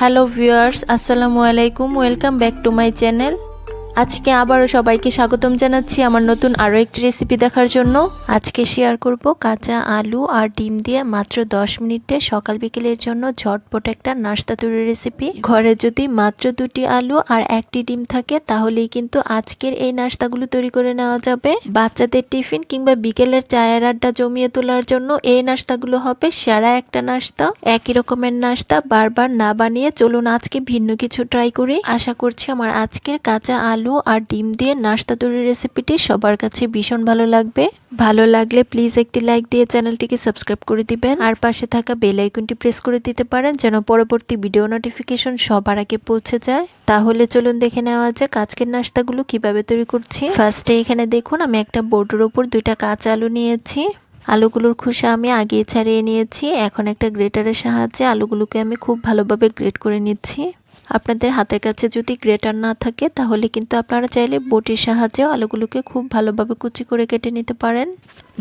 Hello viewers, আসসালামু আলাইকুম। Welcome back to my channel. আজকে আবারও সবাইকে স্বাগতম জানাচ্ছি আমার নতুন আরও একটি রেসিপি দেখার জন্য। আজকে শেয়ার করব কাঁচা আলু আর ডিম দিয়ে মাত্র 10 মিনিটে সকাল বিকেলের জন্য ঝটপট একটা নাস্তা তৈরির রেসিপি। ঘরে যদি মাত্র 2টি আলু আর 1টি ডিম থাকে তাহলেই কিন্তু আজকের এই নাস্তাগুলো তৈরি করে নেওয়া যাবে। বাচ্চাদের টিফিন কিংবা বিকেলের চায়ের আড্ডা জমিয়ে তোলার জন্য এই নাস্তাগুলো হবে সেরা একটা নাস্তা। একই রকমের নাস্তা বারবার না বানিয়ে চলুন আজকে ভিন্ন কিছু ট্রাই করি। আশা করছি আমার আজকের কাঁচা আলু আর ডিম দিয়ে নাস্তা তৈরির রেসিপিটি সবার কাছে ভীষণ ভালো লাগবে। ভালো লাগলে প্লিজ একটি লাইক দিয়ে চ্যানেলটিকে সাবস্ক্রাইব করে দিবেন আর পাশে থাকা বেল আইকনটি প্রেস করে দিতে পারেন যেন পরবর্তী ভিডিও নোটিফিকেশন সবার আগে পৌঁছে যায়। তাহলে চলুন দেখে নেওয়া যাক আজকের নাস্তাগুলো কিভাবে তৈরি করছি। ফার্স্টে এখানে দেখুন আমি একটা বোর্ডের উপর 2টা কাঁচা আলু নিয়েছি। আলুগুলোর খোসা আমি আগে ছাড়িয়ে নিয়েছি। এখন একটা গ্রেটারের সাহায্যে আলুগুলোকে আমি খুব ভালোভাবে গ্রেট করে নিচ্ছি। আপনাদের হাতের কাছে যদি গ্রেটার না থাকে তাহলে কিন্তু আপনারা চাইলে বটির সাহায্যেও আলুগুলোকে খুব ভালোভাবে কুচি করে কেটে নিতে পারেন।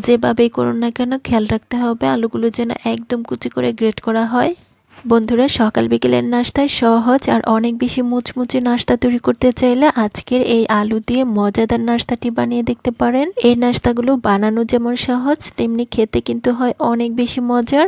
যেভাবেই করুন না কেন খেয়াল রাখতে হবে আলুগুলো যেন একদম কুচি করে গ্রেট করা হয়। বন্ধুরা, সকাল বিকেলের নাস্তায় সহজ আর অনেক বেশি মুচমুচে নাস্তা তৈরি করতে চাইলে আজকের এই আলু দিয়ে মজাদার নাস্তাটি বানিয়ে দেখতে পারেন। এই নাস্তাগুলো বানানো যেমন সহজ তেমনি খেতে কিন্তু হয় অনেক বেশি মজার।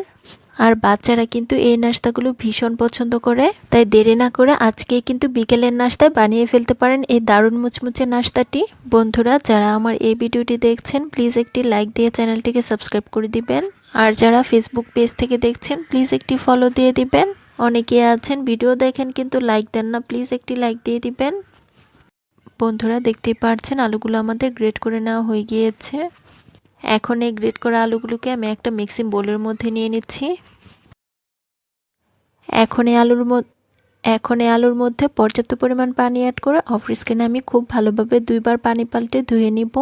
আর বাচ্চারা কিন্তু এই নাস্তাগুলো ভীষণ পছন্দ করে। তাই দেরি না করে আজকে কিন্তু বিকেলের নাস্তায় বানিয়ে ফেলতে পারেন এই দারুণ মুচমুচে নাস্তাটি। বন্ধুরা, যারা আমার এই ভিডিওটি দেখছেন প্লিজ একটি লাইক দিয়ে চ্যানেলটিকে সাবস্ক্রাইব করে দিবেন। আর যারা ফেসবুক পেজ থেকে দেখছেন প্লিজ একটি ফলো দিয়ে দিবেন। অনেকে আছেন ভিডিও দেখেন কিন্তু লাইক দেন না, প্লিজ একটি লাইক দিয়ে দিবেন। বন্ধুরা, দেখতেই পাচ্ছেন আলুগুলো আমাদের গ্রেট করে নেওয়া হয়ে গিয়েছে। এখন এই গ্রেট করা আলুগুলোকে আমি একটা মিক্সিং বোলের মধ্যে নিয়ে নিচ্ছি। এখন এই আলুর মধ্যে পর্যাপ্ত পরিমাণ পানি অ্যাড করে অফ স্ক্রিনে আমি খুব ভালোভাবে 2বার পানি পাল্টে ধুয়ে নিব।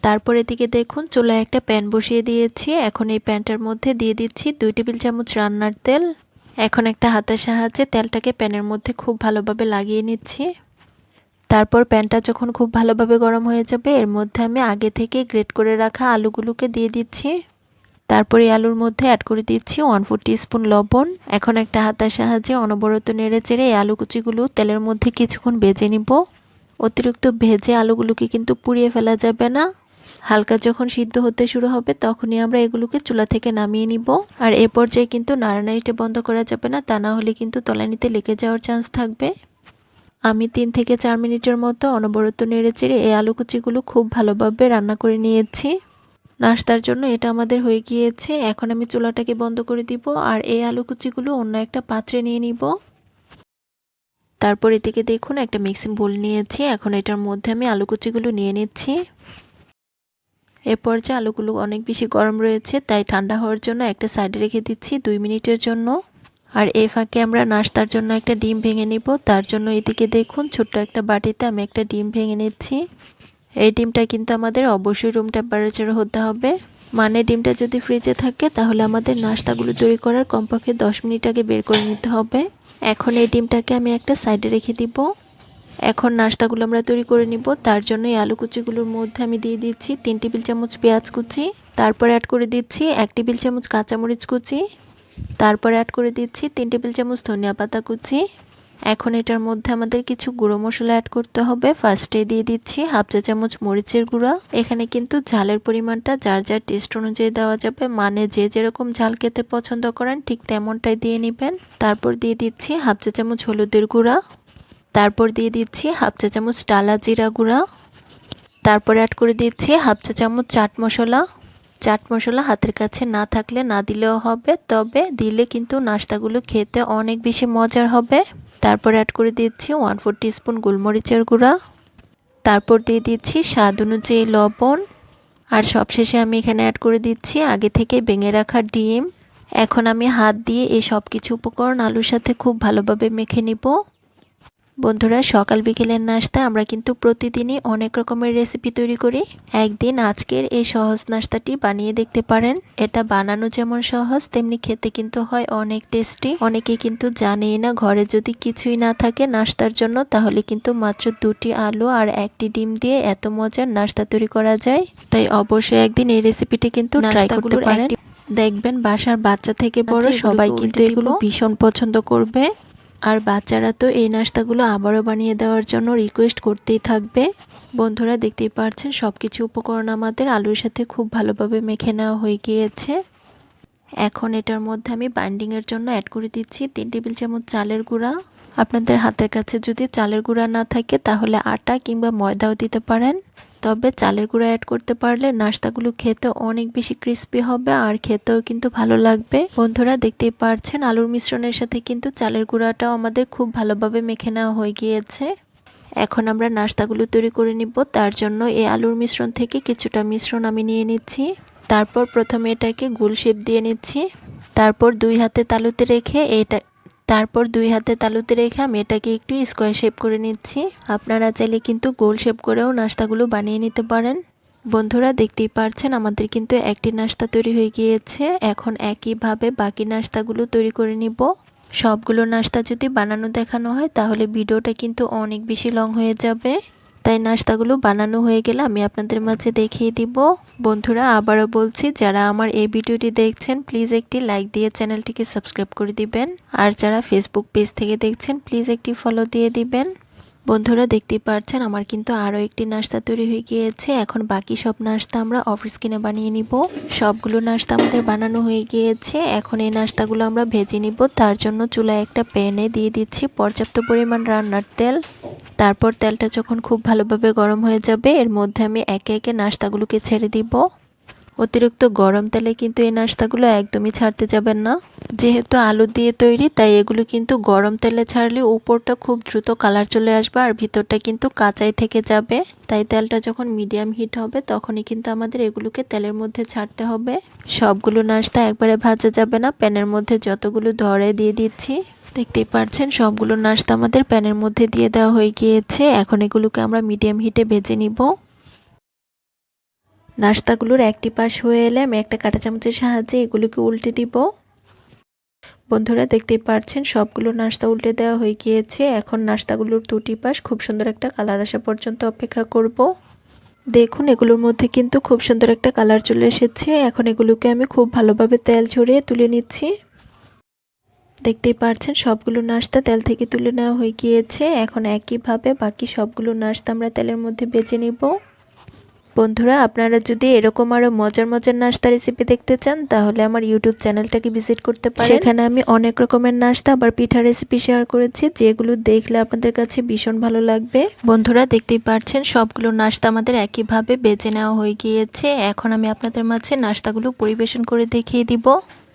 তারপর এদিকে দেখুন চুলায় একটা প্যান বসিয়ে দিয়েছি। এখন এই প্যানটার মধ্যে দিয়ে দিচ্ছি 2 টেবিল চামচ রান্নার তেল। এখন একটা হাতের সাহায্যে তেলটাকে প্যানের মধ্যে খুব ভালোভাবে লাগিয়ে নিচ্ছি। তারপর প্যানটা যখন খুব ভালোভাবে গরম হয়ে যাবে এর মধ্যে আমি আগে থেকে গ্রেট করে রাখা আলুগুলোকে দিয়ে দিচ্ছি। তারপরে আলুর মধ্যে অ্যাড করে দিচ্ছি 1/4 টিস্পুন লবণ। এখন একটা হাতের সাহায্যে অনবরত নেড়ে চেড়ে এই আলু কুচিগুলো তেলের মধ্যে কিছুক্ষণ ভেজে নিব। অতিরিক্ত ভেজে আলুগুলোকে কিন্তু পুড়িয়ে ফেলা যাবে না। হালকা যখন সিদ্ধ হতে শুরু হবে তখনই আমরা এগুলোকে চুলা থেকে নামিয়ে নিব। আর এ পর্যায়ে কিন্তু নাড়ানাড়িটা বন্ধ করা যাবে না, তা না হলে কিন্তু তলানিতে লেগে যাওয়ার চান্স থাকবে। আমি 3 থেকে 4 মিনিটের মতো অনবরত নেড়ে চেড়ে এই আলু কুচিগুলো খুব ভালোভাবে রান্না করে নিয়েছি। নাস্তার জন্য এটা আমাদের হয়ে গিয়েছে। এখন আমি চুলাটাকে বন্ধ করে দিব আর এই আলু কুচিগুলো অন্য একটা পাত্রে নিয়ে নিব। তারপর এদিকে দেখুন একটা মিক্সিং বোল নিয়েছি। এখন এটার মধ্যে আমি আলু কুচিগুলো নিয়ে নিচ্ছি। এরপর যে আলুগুলো অনেক বেশি গরম রয়েছে তাই ঠান্ডা হওয়ার জন্য একটা সাইডে রেখে দিচ্ছি 2 মিনিটের জন্য। আর এই ফাঁকে আমরা নাস্তার জন্য একটা ডিম ভেঙে নিব। তার জন্য এদিকে দেখুন ছোট্ট একটা বাটিতে আমি একটা ডিম ভেঙে নিচ্ছি। এই ডিমটা কিন্তু আমাদের অবশ্যই রুম টেম্পারেচারে হতে হবে। মানে ডিমটা যদি ফ্রিজে থাকে তাহলে আমাদের নাস্তাগুলো তৈরি করার কমপক্ষে 10 মিনিট আগে বের করে নিতে হবে। এখন এই ডিমটাকে আমি একটা সাইডে রেখে দিব। এখন নাস্তাগুলো আমরা তৈরি করে নিব। তার জন্য এই আলু কুচিগুলোর মধ্যে আমি দিয়ে দিচ্ছি 3 টেবিল চামচ পেঁয়াজ কুচি। তারপর অ্যাড করে দিচ্ছি 1 টেবিল চামচ কাঁচামরিচ কুচি। তারপর অ্যাড করে দিচ্ছি 3 টেবিল চামচ ধনিয়া পাতা কুচি। এখন এটার মধ্যে আমাদের কিছু গুঁড়ো মশলা অ্যাড করতে হবে। ফার্স্টে দিয়ে দিচ্ছি 1/2 চা চামচ মরিচের গুঁড়া। এখানে কিন্তু ঝালের পরিমাণটা যার যার টেস্ট অনুযায়ী দেওয়া যাবে, মানে যে যেরকম ঝাল খেতে পছন্দ করেন ঠিক তেমনটাই দিয়ে নেবেন। তারপর দিয়ে দিচ্ছি 1/2 চা চামচ হলুদের গুঁড়া। তারপর দিয়ে দিচ্ছি 1/2 চা চামচ টালা জিরা গুঁড়া। তারপর অ্যাড করে দিচ্ছি 1/2 চা চামচ চাট মশলা। চাট মশলা হাতের কাছে না থাকলে না দিলেও হবে, তবে দিলে কিন্তু নাস্তাগুলো খেতে অনেক বেশি মজার হবে। তারপর অ্যাড করে দিচ্ছি 1/4 টিস্পুন গোলমরিচের গুঁড়া। তারপর দিয়ে দিচ্ছি স্বাদ অনুযায়ী লবণ। আর সবশেষে আমি এখানে অ্যাড করে দিচ্ছি আগে থেকে ভেঙে রাখা ডিম। এখন আমি হাত দিয়ে এই সব কিছু উপকরণ আলুর সাথে খুব ভালোভাবে মেখে নিব। বন্ধুরা, সকাল বিকেলের নাস্তায় আমরা কিন্তু প্রতিদিনই অনেক রকমের রেসিপি তৈরি করি। একদিন আজকের এই সহজ নাস্তাটি বানিয়ে দেখতে পারেন। এটা বানানো যেমন সহজ তেমনি খেতে কিন্তু হয় অনেক টেস্টি। অনেকেই কিন্তু জানেই না ঘরে যদি কিছুই না থাকে নাস্তার জন্য তাহলে কিন্তু মাত্র 2টি আলু আর 1টি ডিম দিয়ে এত মজার নাস্তা তৈরি করা যায়। তাই অবশ্যই একদিন এই রেসিপিটি কিন্তু ট্রাই করতে পারেন। দেখবেন বাসার বাচ্চা থেকে বড় সবাই কিন্তু এগুলো ভীষণ পছন্দ করবে। আর বাচ্চারা তো এই নাস্তাগুলো আবারও বানিয়ে দেওয়ার জন্য রিকোয়েস্ট করতেই থাকবে। বন্ধুরা দেখতেই পাচ্ছেন সবকিছু উপকরণ আমাদের আলুর সাথে খুব ভালোভাবে মেখে নেওয়া হয়ে গিয়েছে। এখন এটার মধ্যে আমি বাইন্ডিংয়ের জন্য অ্যাড করে দিচ্ছি 3 টেবিল চামচ চালের গুঁড়া। আপনাদের হাতের কাছে যদি চালের গুঁড়া না থাকে তাহলে আটা কিংবা ময়দাও দিতে পারেন, তবে চালের গুঁড়া অ্যাড করতে পারলে নাস্তাগুলো খেতে অনেক বেশি ক্রিস্পি হবে আর খেতেও কিন্তু ভালো লাগবে। বন্ধুরা দেখতেই পাচ্ছেন আলুর মিশ্রণের সাথে কিন্তু চালের গুঁড়াটাও আমাদের খুব ভালোভাবে মেখে নেওয়া হয়ে গিয়েছে। এখন আমরা নাস্তাগুলো তৈরি করে নিব। তার জন্য এই আলুর মিশ্রণ থেকে কিছুটা মিশ্রণ আমি নিয়ে নিচ্ছি। তারপর প্রথমে এটাকে গোল শেপ দিয়ে নিচ্ছি। তারপর দুই হাতে তালুতে রেখে আমি এটাকে একটু স্কোয়ার শেপ করে নিচ্ছি। আপনারা চাইলে কিন্তু গোল শেপ করেও নাস্তাগুলো বানিয়ে নিতে পারেন। বন্ধুরা দেখতেই পারছেন আমাদের কিন্তু একটি নাস্তা তৈরি হয়ে গিয়েছে। এখন একইভাবে বাকি নাস্তাগুলো তৈরি করে নিব। সবগুলো নাস্তা যদি বানানো দেখানো হয় তাহলে ভিডিওটা কিন্তু অনেক বেশি লং হয়ে যাবে, তাই নাস্তাগুলো বানানো হয়ে গেলে আমি আপনাদের মাঝে দেখিয়ে দিব। বন্ধুরা আবারও বলছি, যারা আমার এই ভিডিওটি দেখছেন প্লিজ একটি লাইক দিয়ে চ্যানেলটিকে সাবস্ক্রাইব করে দিবেন। আর যারা ফেসবুক পেজ থেকে দেখছেন প্লিজ একটি ফলো দিয়ে দিবেন। বন্ধুরা দেখতেই পাচ্ছেন আমার কিন্তু আরও একটি নাস্তা তৈরি হয়ে গিয়েছে। এখন বাকি সব নাস্তা আমরা অফ স্ক্রিনে বানিয়ে নিব। সবগুলো নাস্তা আমাদের বানানো হয়ে গিয়েছে। এখন এই নাস্তাগুলো আমরা ভেজে নিব। তার জন্য চুলায় একটা প্যানে দিয়ে দিচ্ছি পর্যাপ্ত পরিমাণ রান্নার তেল। তারপর তেলটা যখন খুব ভালোভাবে গরম হয়ে যাবে এর মধ্যে আমি একে একে নাস্তাগুলোকে ছেড়ে দিব। অতিরিক্ত গরম তেলে কিন্তু এই নাস্তাগুলো একদমই ছাড়তে যাবেন না। যেহেতু আলু দিয়ে তৈরি তাই এগুলো কিন্তু গরম তেলে ছাড়লে উপরটা খুব দ্রুত কালার চলে আসবে আর ভিতরটা কিন্তু কাঁচাই থেকে যাবে। তাই তেলটা যখন মিডিয়াম হিট হবে তখনই কিন্তু আমাদের এগুলোকে তেলের মধ্যে ছাড়তে হবে। সবগুলো নাস্তা একবারে ভাজা যাবে না, প্যানের মধ্যে যতগুলো ধরে দিয়ে দিচ্ছি। দেখতেই পাচ্ছেন সবগুলো নাস্তা আমাদের প্যানের মধ্যে দিয়ে দেওয়া হয়ে গিয়েছে। এখন এগুলোকে আমরা মিডিয়াম হিটে ভেজে নিব। নাস্তাগুলোর একটি পাশ হয়ে এলে আমি একটা কাঁটা চামচের সাহায্যে এগুলোকে উল্টে দিব। বন্ধুরা দেখতেই পাচ্ছেন সবগুলো নাস্তা উল্টে দেওয়া হয়ে গিয়েছে। এখন নাস্তাগুলোর দুটি পাশ খুব সুন্দর একটা কালার আসা পর্যন্ত অপেক্ষা করব। দেখুন এগুলোর মধ্যে কিন্তু খুব সুন্দর একটা কালার চলে এসেছে। এখন এগুলোকে আমি খুব ভালোভাবে তেল ঝরিয়ে তুলে নিচ্ছি। দেখতেই পাচ্ছেন সবগুলো নাস্তা তেল থেকে তুলে নেওয়া হয়ে গিয়েছে। এখন একইভাবে বাকি সবগুলো নাস্তা আমরা তেলের মধ্যে ভেজে নিব। বন্ধুরা আপনারা যদি এরকম আরো মজার মজার নাস্তা রেসিপি দেখতে চান তাহলে আমার ইউটিউব চ্যানেলটাকে ভিজিট করতে পারেন। সেখানে আমি অনেক রকমের নাস্তা আবার পিঠা রেসিপি শেয়ার করেছি, যেগুলো দেখলে আপনাদের কাছে ভীষণ ভালো লাগবে। বন্ধুরা দেখতেই পাচ্ছেন সবগুলো নাস্তা আমাদের একইভাবে বেজে নেওয়া হয়ে গিয়েছে। এখন আমি আপনাদের মাঝে নাস্তাগুলো পরিবেশন করে দেখিয়ে দিব।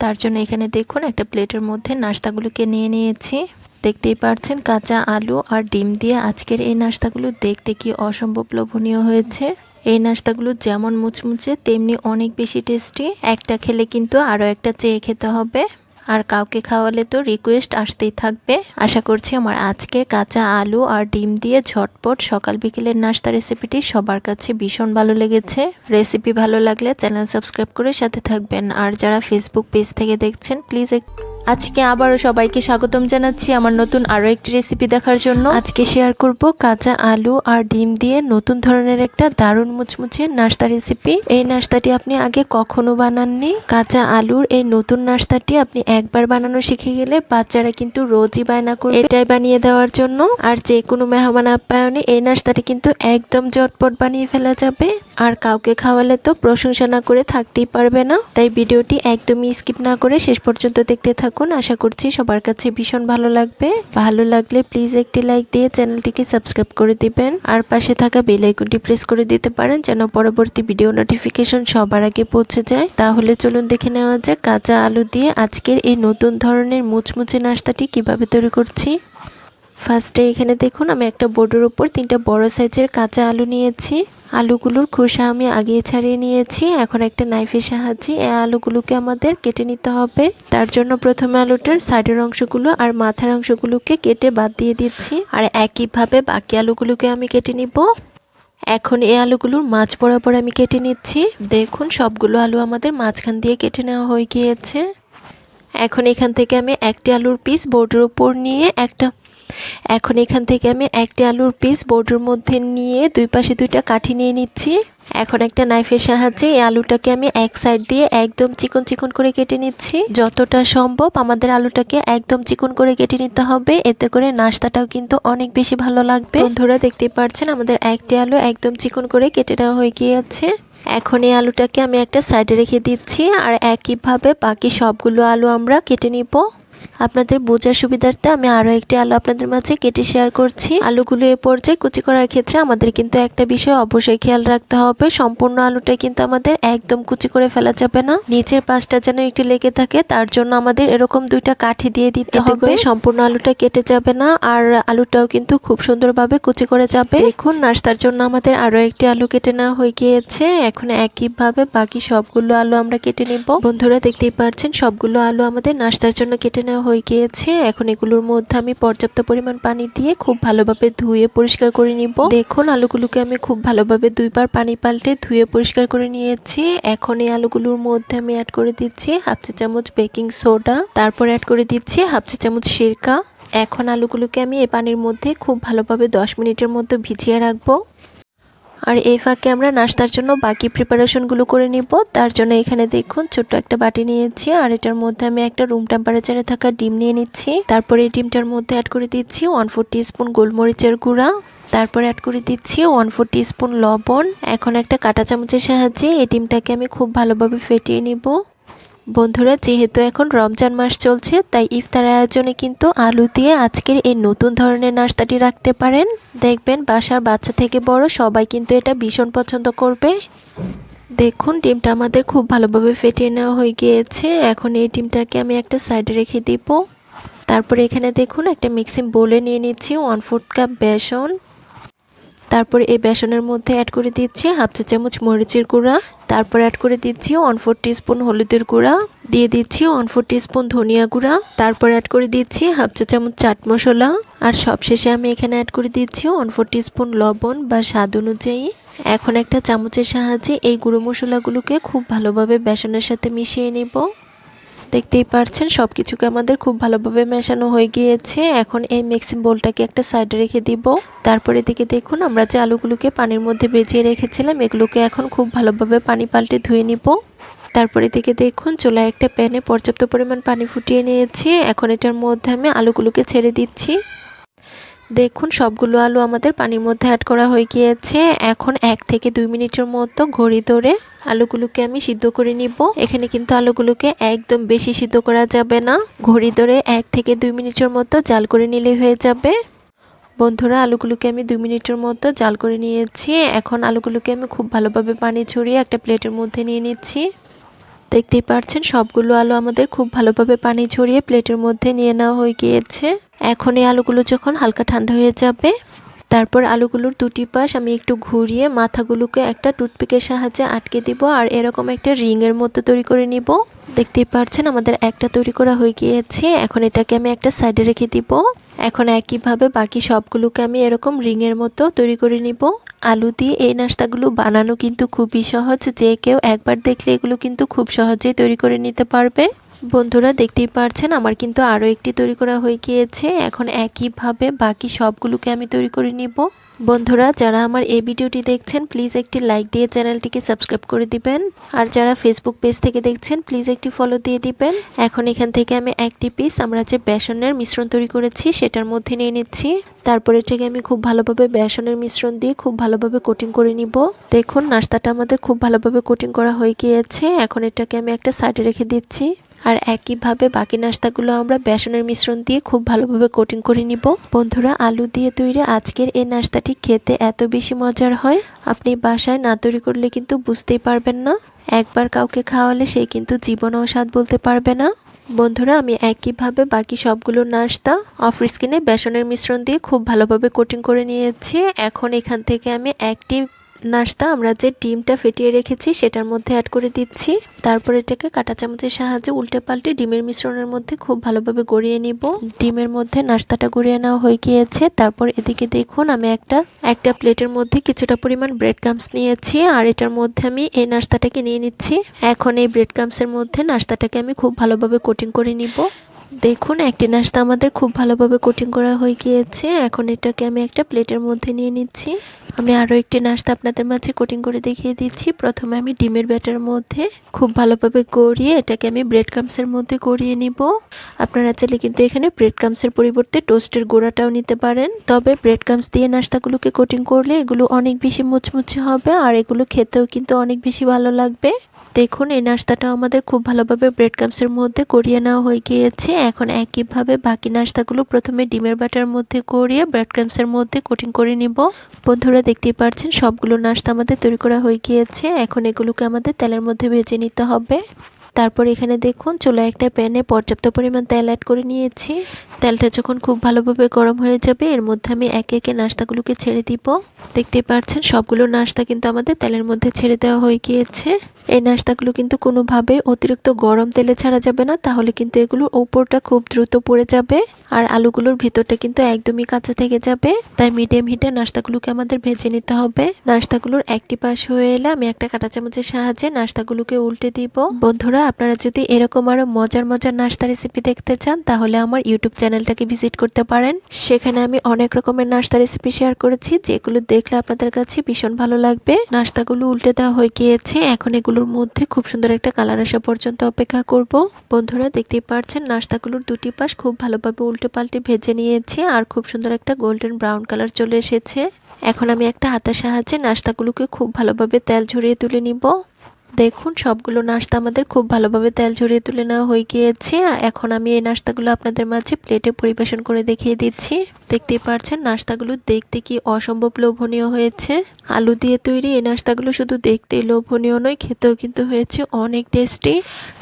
তার জন্য এখানে দেখুন একটা প্লেটের মধ্যে নাস্তাগুলোকে নিয়ে নিয়েছি। দেখতেই পাচ্ছেন কাঁচা আলু আর ডিম দিয়ে আজকের এই নাস্তাগুলো দেখতে কি অসম্ভব লোভনীয় হয়েছে। এই নাস্তাগুলো যেমন মুচমুচে তেমনি অনেক বেশি টেস্টি। একটা খেলে কিন্তু আরও একটা চেয়ে খেতে হবে, আর কাউকে খাওয়ালে তো রিকোয়েস্ট আসতেই থাকবে। আশা করছি আমার আজকের কাঁচা আলু আর ডিম দিয়ে ঝটপট সকাল বিকেলের নাস্তা রেসিপিটি সবার কাছে ভীষণ ভালো লেগেছে। রেসিপি ভালো লাগলে চ্যানেল সাবস্ক্রাইব করে সাথে থাকবেন। আর যারা ফেসবুক পেজ থেকে দেখছেন প্লিজ আজকে আবারও সবাইকে স্বাগতম জানাচ্ছি আমার নতুন আরও একটি রেসিপি দেখার জন্য। আজকে শেয়ার করব কাঁচা আলু আর ডিম দিয়ে নতুন ধরনের একটা দারুণ মুচমুচে নাস্তা রেসিপি। এই নাস্তাটি আপনি আগে কখনো বানাননি। কাঁচা আলুর এই নতুন নাস্তাটি আপনি একবার বানানো শিখে গেলে বাচ্চারা কিন্তু রোজই বায়না করবে এটাই বানিয়ে দেওয়ার জন্য। আর যে কোনো মেহমান আপ্যায়নে এই নাস্তাটি কিন্তু একদম ঝটপট বানিয়ে ফেলা যাবে। আর কাউকে খাওয়ালে তো প্রশংসা না করে থাকতেই পারবে না। তাই ভিডিওটি একদমই স্কিপ না করে শেষ পর্যন্ত দেখতে থাকুন। আশা করছি সবার কাছে ভীষণ ভালো লাগবে। ভালো লাগলে প্লিজ একটি লাইক দিয়ে চ্যানেলটিকে সাবস্ক্রাইব করে দিবেন। আর পাশে থাকা বেল আইকনটি প্রেস করে দিতে পারেন যেন পরবর্তী ভিডিও নোটিফিকেশন সবার আগে পৌঁছে যায়। তাহলে চলুন দেখে নেওয়া যাক কাঁচা আলু দিয়ে আজকের এই নতুন ধরনের মুচমুচে নাস্তাটি কিভাবে তৈরি করছি। ফার্স্টে এখানে দেখুন আমি একটা বোর্ডের উপর 3টা বড় সাইজের কাঁচা আলু নিয়েছি। আলুগুলোর খোসা আমি আগে ছাড়িয়ে নিয়েছি। এখন একটা নাইফের সাহায্যে এই আলুগুলোকে আমাদের কেটে নিতে হবে। তার জন্য প্রথমে আলুটার সাইডের অংশগুলো আর মাথার অংশগুলোকে কেটে বাদ দিয়ে দিচ্ছি। আর একইভাবে বাকি আলুগুলোকে আমি কেটে নিব। এখন এই আলুগুলোর মাঝ বরাবর আমি কেটে নিচ্ছি। দেখুন সবগুলো আলু আমাদের মাঝখান দিয়ে কেটে নেওয়া হয়ে গিয়েছে। এখন এখান থেকে আমি একটি আলুর পিস বোর্ডের উপর নিয়ে একটা এখন এখান থেকে আমি একটি আলুর পিস বোর্ডের মধ্যে নিয়ে দুই পাশে দুইটা কাঠি নিয়ে নিচ্ছি। এখন একটা নাইফের সাহায্যে এই আলুটাকে আমি এক সাইড দিয়ে একদম চিকন চিকন করে কেটে নিচ্ছি। যতটা সম্ভব আমাদের আলুটাকে একদম চিকন করে কেটে নিতে হবে, এতে করে নাস্তাটাও কিন্তু অনেক বেশি ভালো লাগবে। বন্ধুরা দেখতেই পাচ্ছেন আমাদের একটি আলু একদম চিকন করে কেটে নেওয়া হয়ে গিয়েছে। এখন এই আলুটাকে আমি একটা সাইডে রেখে দিচ্ছি, আর একইভাবে বাকি সবগুলো আলু আমরা কেটে নিব। আপনাদের বোঝার সুবিধার্থে আমি আরও একটি আলু আপনাদের মাঝে কেটে শেয়ার করছি। আলুগুলো এ পর্যায়ে কুচি করার ক্ষেত্রে আমাদের কিন্তু একটা বিষয় অবশ্যই খেয়াল রাখতে হবে, সম্পূর্ণ আলুটা কিন্তু আমাদের একদম কুচি করে ফেলা যাবে না। নিচের পাশটা যেন একটু লেগে থাকে, তার জন্য আমাদের এরকম দুইটা কাঠি দিয়ে দিতে হবে। সম্পূর্ণ আলুটা কেটে যাবে না, আর আলুটাও কিন্তু খুব সুন্দরভাবে কুচি করে যাবে। দেখুন নাস্তার জন্য আমাদের আরও একটি আলু কেটে নেওয়া হয়ে গিয়েছে। এখন একইভাবে বাকি সবগুলো আলু আমরা কেটে নিব। বন্ধুরা দেখতেই পাচ্ছেন সবগুলো আলু আমাদের নাস্তার জন্য কেটে নেওয়া হয়ে গিয়েছে। এখন এগুলোর মধ্যে আমি পর্যাপ্ত পরিমাণ পানি দিয়ে খুব ভালোভাবে ধুয়ে পরিষ্কার করে নিব। দেখুন আলুগুলোকে আমি খুব ভালোভাবে দুইবার পানি পাল্টে ধুয়ে পরিষ্কার করে নিয়েছি। এখন এই আলুগুলোর মধ্যে আমি অ্যাড করে দিচ্ছি হাফ চা চামচ বেকিং সোডা, তারপর অ্যাড করে দিচ্ছি হাফ চা চামচ সিরকা। এখন আলুগুলোকে আমি এই পানির মধ্যে খুব ভালোভাবে 10 মিনিটের মতো ভিজিয়ে রাখবো। আর এই ফাঁকে আমরা নাস্তার জন্য বাকি প্রিপারেশনগুলো করে নিব। তার জন্য এখানে দেখুন ছোট্ট একটা বাটি নিয়েছি, আর এটার মধ্যে আমি একটা রুম টেম্পারেচারে থাকা ডিম নিয়ে নিচ্ছি। তারপরে এই ডিমটার মধ্যে অ্যাড করে দিচ্ছি 1/4 টিস্পুন গোলমরিচের গুঁড়া, তারপরে অ্যাড করে দিচ্ছি 1/4 টিস্পুন লবণ। এখন একটা কাঁটা চামচের সাহায্যে এই ডিমটাকে আমি খুব ভালোভাবে ফেটিয়ে নিব। বন্ধুরা যেহেতু এখন রমজান মাস চলছে, তাই ইফতার আয়োজনে কিন্তু আলু দিয়ে আজকের এই নতুন ধরনের নাস্তাটি রাখতে পারেন। দেখবেন বাসার বাচ্চা থেকে বড় সবাই কিন্তু এটা ভীষণ পছন্দ করবে। দেখুন ডিমটা আমাদের খুব ভালোভাবে ফেটিয়ে নেওয়া হয়ে গিয়েছে। এখন এই ডিমটাকে আমি একটা সাইডে রেখে দিব। তারপরে এখানে দেখুন একটা মিক্সিং বোলে নিয়ে নিচ্ছি 1/4 কাপ বেসন। তারপরে এই বেসনের মধ্যে অ্যাড করে দিচ্ছি হাফ চা চামচ মরিচের গুঁড়া, তারপর অ্যাড করে দিচ্ছি 1/4 টিস্পুন হলুদের গুঁড়া, দিয়ে দিচ্ছি 1/4 টিস্পুন ধনিয়া গুঁড়া, তারপর অ্যাড করে দিচ্ছি হাফ চা চামচ চাট মশলা, আর সবশেষে আমি এখানে অ্যাড করে দিচ্ছি 1/4 টিস্পুন লবণ বা স্বাদ অনুযায়ী। এখন একটা চামচের সাহায্যে এই গুঁড়ো মশলাগুলোকে খুব ভালোভাবে বেসনের সাথে মিশিয়ে নিব। দেখতেই পাচ্ছেন সবকিছুকে আমাদের খুব ভালোভাবে মেশানো হয়ে গিয়েছে। এখন এই মিক্সিং বোলটাকে একটা সাইডে রেখে দিব। তারপরে দিকে দেখুন আমরা যে আলুগুলোকে পানির মধ্যে ভিজিয়ে রেখেছিলাম এগুলোকে এখন খুব ভালোভাবে পানি পাল্টে ধুয়ে নিব। তারপরে দিকে দেখুন চুলায় একটা প্যানে পর্যাপ্ত পরিমাণ পানি ফুটিয়ে নিয়েছি। এখন এটার মধ্যে আমি আলুগুলোকে ছেড়ে দিচ্ছি। দেখুন সবগুলো আলু আমাদের পানির মধ্যে অ্যাড করা হয়ে গিয়েছে। এখন 1 থেকে 2 মিনিটের মতো ঘড়ি ধরে আলুগুলোকে আমি সিদ্ধ করে নিব। এখানে কিন্তু আলুগুলোকে একদম বেশি সিদ্ধ করা যাবে না, ঘড়ি ধরে 1 থেকে 2 মিনিটের মতো জাল করে নিলে হয়ে যাবে। বন্ধুরা আলুগুলোকে আমি 2 মিনিটের মতো জাল করে নিয়েছি। এখন আলুগুলোকে আমি খুব ভালোভাবে পানি ছড়িয়ে একটা প্লেটের মধ্যে নিয়ে নিচ্ছি। দেখতেই পাচ্ছেন সবগুলো আলু আমাদের খুব ভালোভাবে পানি ছড়িয়ে প্লেটের মধ্যে নিয়ে নেওয়া হয়ে গিয়েছে। এখন এই আলুগুলো যখন হালকা ঠান্ডা হয়ে যাবে, তারপর আলুগুলোর দুটি পাশ আমি একটু ঘুরিয়ে মাথাগুলোকে একটা টুথপিকের সাহায্যে আটকে দিব, আর এরকম একটা রিংয়ের মতো তৈরি করে নিব। দেখতেই পাচ্ছেন আমাদের একটা তৈরি করা হয়ে গিয়েছে। এখন এটাকে আমি একটা সাইডে রেখে দিব। এখন একইভাবে বাকি সবগুলোকে আমি এরকম রিংয়ের মতো তৈরি করে নিব। আলু দিয়ে এই নাস্তাগুলো বানানো কিন্তু খুবই সহজ, যে কেউ একবার দেখলে এগুলো কিন্তু খুব সহজেই তৈরি করে নিতে পারবে। বন্ধুরা দেখতেই পাচ্ছেন আমার কিন্তু আরও একটি তৈরি করা হয়ে গিয়েছে। এখন একইভাবে বাকি সবগুলোকে আমি তৈরি করে নিব। বন্ধুরা যারা আমার এই ভিডিওটি দেখছেন প্লিজ একটি লাইক দিয়ে চ্যানেলটিকে সাবস্ক্রাইব করে দিবেন, আর যারা ফেসবুক পেজ থেকে দেখছেন প্লিজ একটি ফলো দিয়ে দিবেন। এখন এখান থেকে আমি একটি পিস আমরা যে বেসনের মিশ্রণ তৈরি করেছি সেটার মধ্যে নিয়ে নিচ্ছি। তারপরে এটাকে আমি খুব ভালোভাবে বেসনের মিশ্রণ দিয়ে খুব ভালোভাবে কোটিং করে নিব। দেখুন নাস্তাটা আমাদের খুব ভালোভাবে কোটিং করা হয়ে গিয়েছে। এখন এটাকে আমি একটা সাইডে রেখে দিচ্ছি। আর একইভাবে বাকি নাস্তাগুলো আমরা বেসনের মিশ্রণ দিয়ে খুব ভালোভাবে কোটিং করে নিব। বন্ধুরা আলু দিয়ে তৈরি আজকের এই নাস্তাটি খেতে এত বেশি মজার হয়, আপনি বাসায় না তৈরি করলে কিন্তু বুঝতেই পারবেন না। একবার কাউকে খাওয়ালে সে কিন্তু জীবনেও স্বাদ বলতে পারবে না। বন্ধুরা আমি একইভাবে বাকি সবগুলো নাস্তা অফ স্ক্রিনে বেসনের মিশ্রণ দিয়ে খুব ভালোভাবে কোটিং করে নিয়েছি। এখন এখান থেকে আমি একটি নাস্তা আমরা যে ডিমটা ফেটিয়ে রেখেছি সেটার মধ্যে অ্যাড করে দিচ্ছি। তারপর এটাকে কাঁটা চামচের সাহায্যে উল্টে পাল্টে ডিমের মিশ্রণের মধ্যে খুব ভালোভাবে গড়িয়ে নিব। ডিমের মধ্যে নাস্তাটা গড়িয়ে নেওয়া হয়ে গিয়েছে। তারপর এদিকে দেখুন আমি একটা প্লেটের মধ্যে কিছুটা পরিমাণ ব্রেড ক্রাম্বস নিয়েছি, আর এটার মধ্যে আমি এই নাস্তাটাকে নিয়ে নিচ্ছি। এখন এই ব্রেড ক্রাম্বসের মধ্যে নাস্তাটাকে আমি খুব ভালোভাবে কোটিং করে নিব। দেখুন একটি নাস্তা আমাদের খুব ভালোভাবে কোটিং করা হয়ে গিয়েছে। এখন এটাকে আমি একটা প্লেটের মধ্যে নিয়ে নিচ্ছি। আমি আরও একটি নাস্তা আপনাদের মাঝে কোটিং করে দেখিয়ে দিচ্ছি। প্রথমে আমি ডিমের ব্যাটার মধ্যে খুব ভালোভাবে গড়িয়ে এটাকে আমি ব্রেড ক্রাম্বসের মধ্যে গড়িয়ে নিব। আপনারা চাইলে কিন্তু এখানে ব্রেড ক্রাম্বসের পরিবর্তে টোস্টের গুঁড়াটাও নিতে পারেন। তবে ব্রেড ক্রাম্বস দিয়ে নাস্তাগুলোকে কোটিং করলে এগুলো অনেক বেশি মুচমুচে হবে আর এগুলো খেতেও কিন্তু অনেক বেশি ভালো লাগবে। দেখুন এই নাস্তাটা আমাদের খুব ভালোভাবে ব্রেড ক্রাম্বসের মধ্যে গড়িয়ে নেওয়া হয়ে গিয়েছে। এখন একইভাবে বাকি নাস্তাগুলো প্রথমে ডিমের বাটার মধ্যে গড়িয়ে ব্রেড ক্রাম্বসের মধ্যে কোটিং করে নিব। বন্ধুরা দেখতেই পাচ্ছেন সবগুলো নাস্তা আমাদের তৈরি করা হয়ে গিয়েছে। এখন এগুলোকে আমাদের তেলের মধ্যে ভেজে নিতে হবে। তারপর এখানে দেখুন চুলায় একটা প্যানে পর্যাপ্ত পরিমাণ তেল অ্যাড করে নিয়েছি। তেলটা যখন খুব ভালোভাবে গরম হয়ে যাবে এর মধ্যে আমি একে একে নাস্তাগুলোকে ছেড়ে দিব। দেখতেই পাচ্ছেন সবগুলো নাস্তা কিন্তু আমাদের তেলের মধ্যে ছেড়ে দেওয়া হয়ে গিয়েছে। এই নাস্তাগুলো কিন্তু কোনোভাবে অতিরিক্ত গরম তেলে ছাড়া যাবে না, তাহলে কিন্তু এগুলোর ওপরটা খুব দ্রুত পড়ে যাবে আর আলুগুলোর ভিতরটা কিন্তু একদমই কাঁচা থেকে যাবে। তাই মিডিয়াম হিটে নাস্তাগুলোকে আমাদের ভেজে নিতে হবে। নাস্তাগুলোর একটি পাশ হয়ে এলে আমি একটা কাঁটা চামচের সাহায্যে নাস্তাগুলোকে উল্টে দিব। বন্ধুরা আপনারা যদি এরকম আরো মজার মজার নাস্তা রেসিপি দেখতে চান তাহলে আমার ইউটিউব চ্যানেলটাকে ভিজিট করতে পারেন। সেখানে আমি অনেক রকমের নাস্তা রেসিপি শেয়ার করেছি যেগুলো দেখলে আপনাদের কাছে ভীষণ ভালো লাগবে। নাস্তাগুলো উল্টে দেওয়া হয়ে গিয়েছে। এখন এগুলোর মধ্যে খুব সুন্দর একটা কালার আসা পর্যন্ত অপেক্ষা করব। বন্ধুরা দেখতেই পাচ্ছেন নাস্তাগুলোর দুটি পাশ খুব ভালোভাবে উল্টে পাল্টে ভেজে নিয়েছি আর খুব সুন্দর একটা গোল্ডেন ব্রাউন কালার চলে এসেছে। এখন আমি একটা হাতের সাহায্যে নাস্তাগুলোকে খুব ভালোভাবে তেল ঝরিয়ে তুলে নিব। দেখুন সবগুলো নাস্তা আমাদের খুব ভালোভাবে তেল ঝরিয়ে তুলে নেওয়া হয়ে গিয়েছে। এখন আমি এই নাস্তাগুলো আপনাদের মাঝে প্লেটে পরিবেশন করে দেখিয়ে দিচ্ছি। দেখতেই পাচ্ছেন নাস্তাগুলো দেখতে কি অসম্ভব লোভনীয় হয়েছে। আলু দিয়ে তৈরি এই নাস্তাগুলো শুধু দেখতেই লোভনীয় নয়, খেতেও কিন্তু হয়েছে অনেক টেস্টি।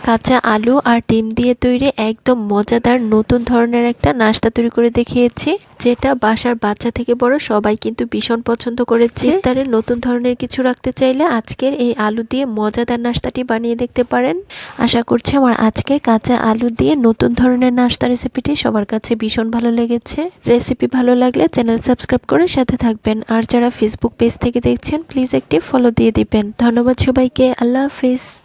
কাঁচা আলু আর ডিম দিয়ে তৈরি একদম মজাদার নতুন ধরনের একটা নাস্তা তৈরি করে দেখিয়েছি, যেটা বাসার বাচ্চা থেকে বড় সবাই কিন্তু ভীষণ পছন্দ করেছে। ইফতারে নতুন ধরনের কিছু রাখতে চাইলে আজকের এই আলু দিয়ে মজাদার নাস্তাটি বানিয়ে দেখতে পারেন। আশা করছি আমার আজকের কাঁচা আলু দিয়ে নতুন ধরনের নাস্তা রেসিপিটি সবার কাছে ভীষণ ভালো লেগেছে। রেসিপি ভালো লাগলে চ্যানেল সাবস্ক্রাইব করে সাথে থাকবেন। আর যারা ফেসবুক পেজ থেকে দেখছেন প্লিজ একটি ফলো দিয়ে দিবেন। ধন্যবাদ সবাইকে। আল্লাহ হাফেজ।